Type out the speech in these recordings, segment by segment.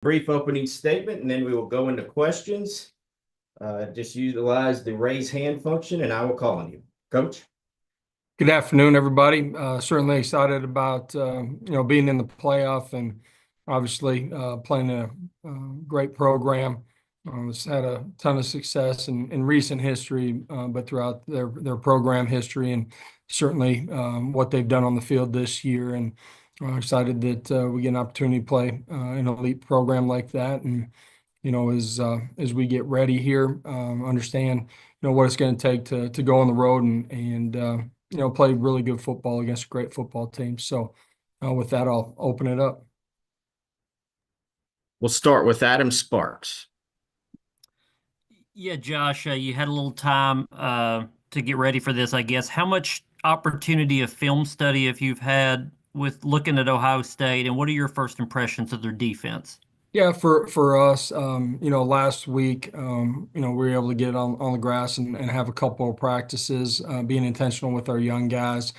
Brief opening statement, and then we will go into questions. Just utilize the raise hand function, and I will call on you. Coach? Good afternoon, everybody. Certainly excited about being in the playoff and obviously playing a great program. It's had a ton of success in recent history, but throughout their program history, and certainly what they've done on the field this year. And excited that we get an opportunity to play an elite program like that. And as we get ready here, understand what it's going to take to go on the road and play really good football against a great football team. So with that, I'll open it up. We'll start with Adam Sparks. Yeah, Josh, you had a little time to get ready for this, I guess. How much opportunity of film study have you had with looking at Ohio State, and what are your first impressions of their defense? Yeah, for us, last week, we were able to get on the grass and have a couple of practices, being intentional with our young guys.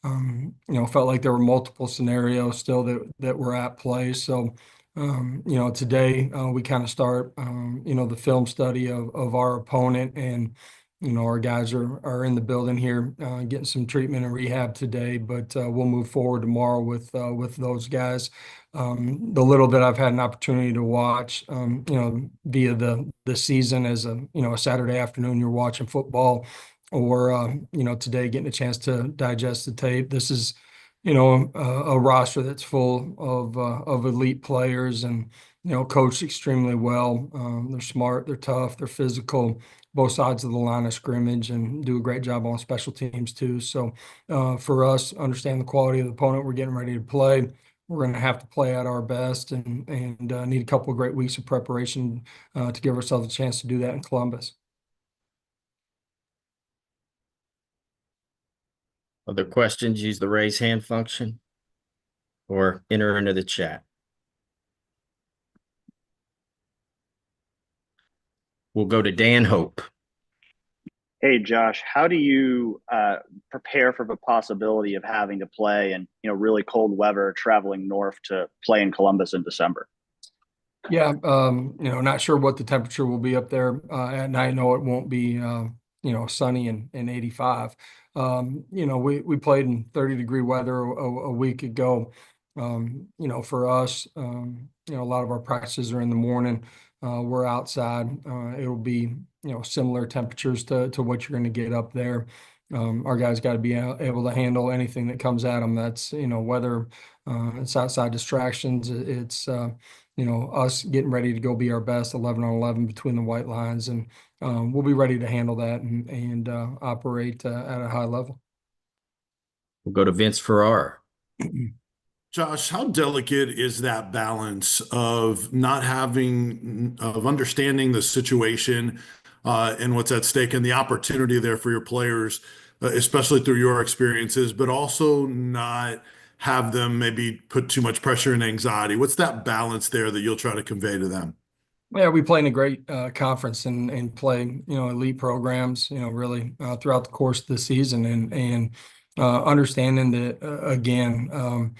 Felt like there were multiple scenarios still that were at play. So, today we kind of start, the film study of our opponent, and our guys are in the building here, getting some treatment and rehab today. But we'll move forward tomorrow with those guys. The little bit I've had an opportunity to watch, via the season as a Saturday afternoon, you're watching football, or today getting a chance to digest the tape. This is a roster that's full of elite players, and coached extremely well. They're smart, they're tough, they're physical, both sides of the line of scrimmage, and do a great job on special teams too. So for us, understand the quality of the opponent we're getting ready to play. We're going to have to play at our best, and need a couple of great weeks of preparation to give ourselves a chance to do that in Columbus. Other questions, use the raise hand function or enter into the chat. We'll go to Dan Hope. Hey, Josh, how do you prepare for the possibility of having to play in really cold weather, traveling north to play in Columbus in December? Yeah, not sure what the temperature will be up there at night. No, it won't be sunny and 85. We played in 30-degree weather a week ago. For us, a lot of our practices are in the morning. We're outside. It'll be similar temperatures to what you're going to get up there. Our guys got to be able to handle anything that comes at them. That's whether it's outside distractions, it's us getting ready to go be our best 11 on 11 between the white lines, and we'll be ready to handle that and operate at a high level. We'll go to Vince Ferrara. Josh, how delicate is that balance of not having, of understanding the situation and what's at stake and the opportunity there for your players, especially through your experiences, but also not have them maybe put too much pressure and anxiety? What's that balance there that you'll try to convey to them? Yeah, we play in a great conference and play elite programs really throughout the course of the season, and understanding that again.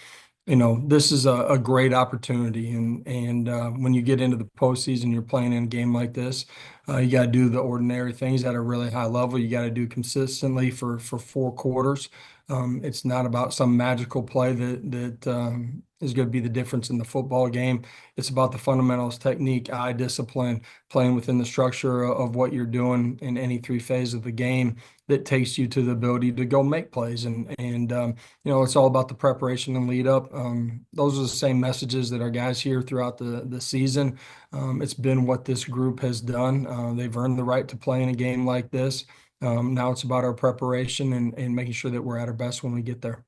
This is a great opportunity, and when you get into the postseason, you're playing in a game like this. You got to do the ordinary things at a really high level. You got to do consistently for 4 quarters. It's not about some magical play that is going to be the difference in the football game. It's about the fundamentals, technique, eye discipline, playing within the structure of what you're doing in any 3 phases of the game that takes you to the ability to go make plays. And it's all about the preparation and lead up. Those are the same messages that our guys hear throughout the season. It's been what this group has done. They've earned the right to play in a game like this. Now it's about our preparation and making sure that we're at our best when we get there.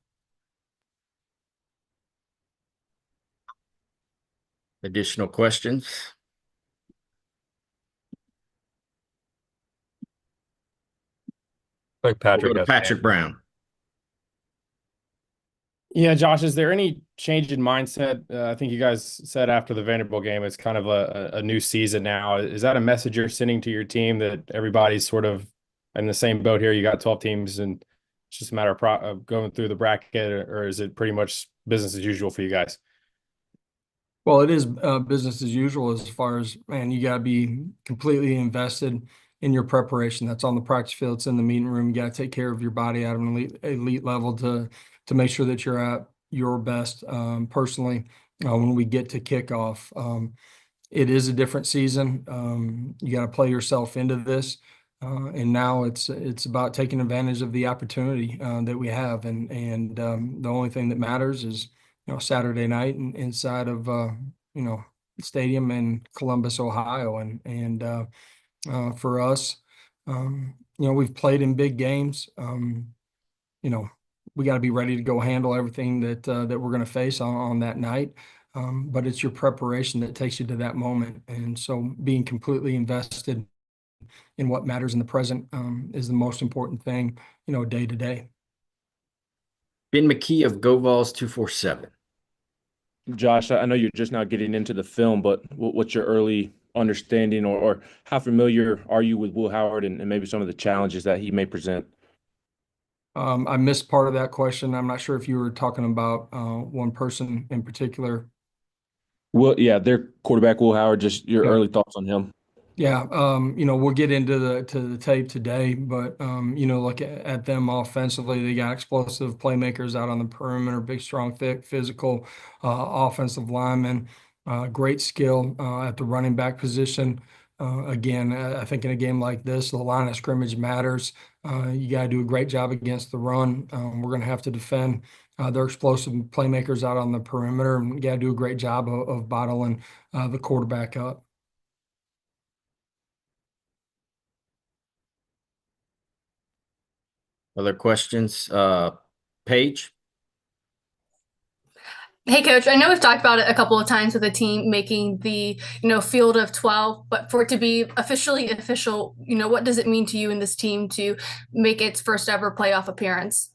Additional questions? Like Patrick, We'll go to Patrick Brown. Yeah, Josh, is there any change in mindset? I think you guys said after the Vanderbilt game, it's kind of a new season now. Is that a message you're sending to your team that everybody's sort of in the same boat here? You got 12 teams and it's just a matter of going through the bracket, or is it pretty much business as usual for you guys? Well, it is business as usual as far as, man, you got to be completely invested in your preparation. That's on the practice field. It's in the meeting room. You got to take care of your body at an elite level to make sure that you're at your best. Personally, when we get to kickoff, it is a different season. You got to play yourself into this. And now it's about taking advantage of the opportunity that we have, and the only thing that matters is Saturday night and inside of stadium in Columbus, Ohio, and for us, we've played in big games. You know, we got to be ready to go handle everything that we're going to face on that night. But it's your preparation that takes you to that moment, and so being completely invested in what matters in the present is the most important thing, day to day. Ben McKee of GoVols 247. Josh, I know you're just now getting into the film, but what's your early understanding or how familiar are you with Will Howard and maybe some of the challenges that he may present? I missed part of that question. I'm not sure if you were talking about one person in particular. Well, yeah, their quarterback, Will Howard, just your Yeah. early thoughts on him. Yeah, we'll get into the tape today, but look at them offensively. They got explosive playmakers out on the perimeter, big, strong, thick, physical offensive linemen, great skill at the running back position. Again, I think in a game like this, the line of scrimmage matters. You got to do a great job against the run. We're going to have to defend their explosive playmakers out on the perimeter, and you got to do a great job of bottling the quarterback up. Other questions? Paige? Hey, Coach, I know we've talked about it a couple of times with the team making the, field of 12, but for it to be officially official, what does it mean to you and this team to make its first ever playoff appearance?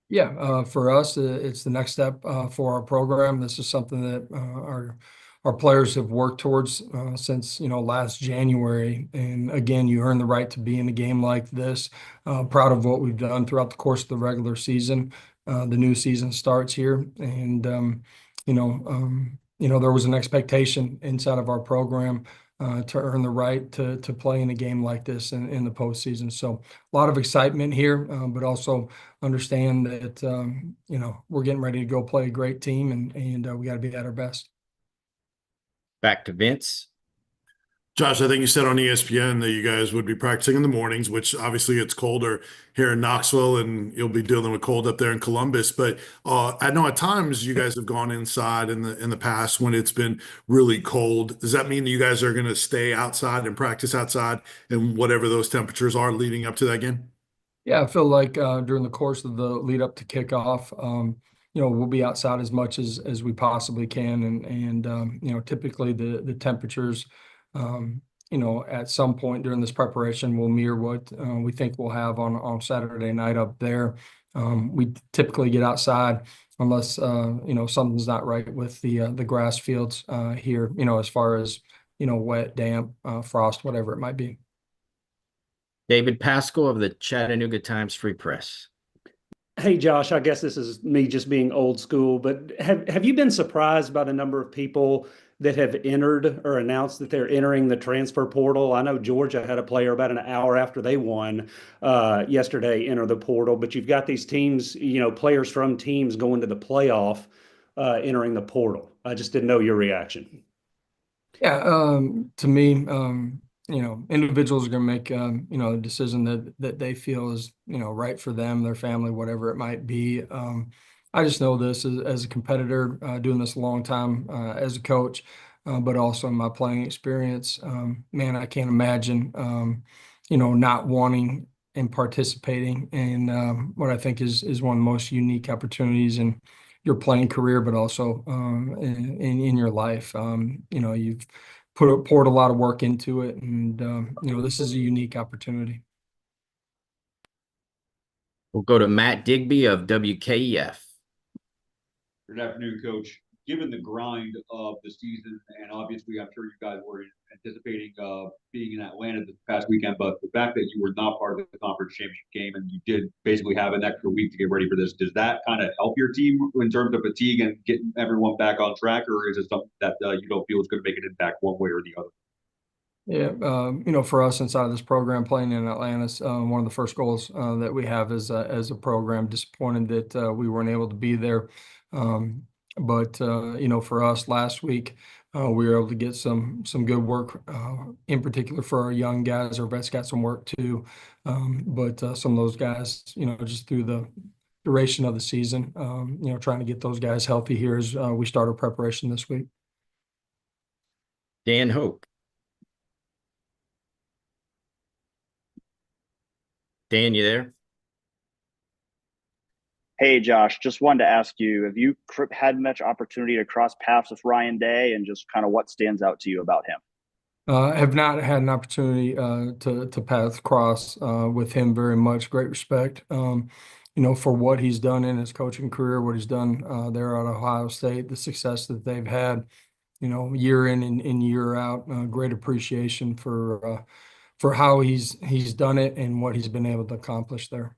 Yeah, for us, it's the next step for our program. This is something that our players have worked towards since last January. And again, you earn the right to be in a game like this. Proud of what we've done throughout the course of the regular season. The new season starts here, and there was an expectation inside of our program to earn the right to play in a game like this in the postseason. So a lot of excitement here, but also understand that we're getting ready to go play a great team, and we got to be at our best. Back to Vince. Josh, I think you said on ESPN that you guys would be practicing in the mornings, which obviously it's colder here in Knoxville, and you'll be dealing with cold up there in Columbus. But I know at times you guys have gone inside in the past when it's been really cold. Does that mean that you guys are going to stay outside and practice outside and whatever those temperatures are leading up to that game? Yeah, I feel like during the course of the lead up to kickoff, we'll be outside as much as we possibly can, and typically the temperatures, at some point during this preparation will mirror what we think we'll have on Saturday night up there. We typically get outside unless something's not right with the grass fields here, as far as wet, damp, frost, whatever it might be. David Pascal of the Chattanooga Times Free Press. Hey, Josh, I guess this is me just being old school, but have you been surprised by the number of people that have entered or announced that they're entering the transfer portal? I know Georgia had a player about an hour after they won yesterday enter the portal, but you've got these teams, players from teams going to the playoff entering the portal. I just didn't know your reaction. Yeah, to me, individuals are going to make, a decision that they feel is, right for them, their family, whatever it might be. I just know this as a competitor, doing this a long time as a coach, but also in my playing experience. Man, I can't imagine, not wanting and participating in what I think is one of the most unique opportunities in your playing career, but also in your life. You've poured a lot of work into it, and this is a unique opportunity. We'll go to Matt Digby of WKEF. Good afternoon, Coach. given the grind of the season, and obviously I'm sure you guys were anticipating being in Atlanta this past weekend, but the fact that you were not part of the conference championship game and you did basically have an extra week to get ready for this, does that kind of help your team in terms of fatigue and getting everyone back on track, or is it something that you don't feel is going to make an impact one way or the other? Yeah, for us inside of this program playing in Atlanta, one of the first goals that we have as a program. Disappointed that we weren't able to be there, but for us last week, we were able to get some good work, in particular for our young guys. Our vets got some work too, but some of those guys, just through the duration of the season, trying to get those guys healthy here as we start our preparation this week. Dan Hope. Dan, you there? Hey, Josh, just wanted to ask you, have you had much opportunity to cross paths with Ryan Day, and just kind of what stands out to you about him? I have not had an opportunity to path cross with him very much. Great respect, for what he's done in his coaching career, what he's done there at Ohio State, the success that they've had, year in and year out. Great appreciation for how he's done it and what he's been able to accomplish there.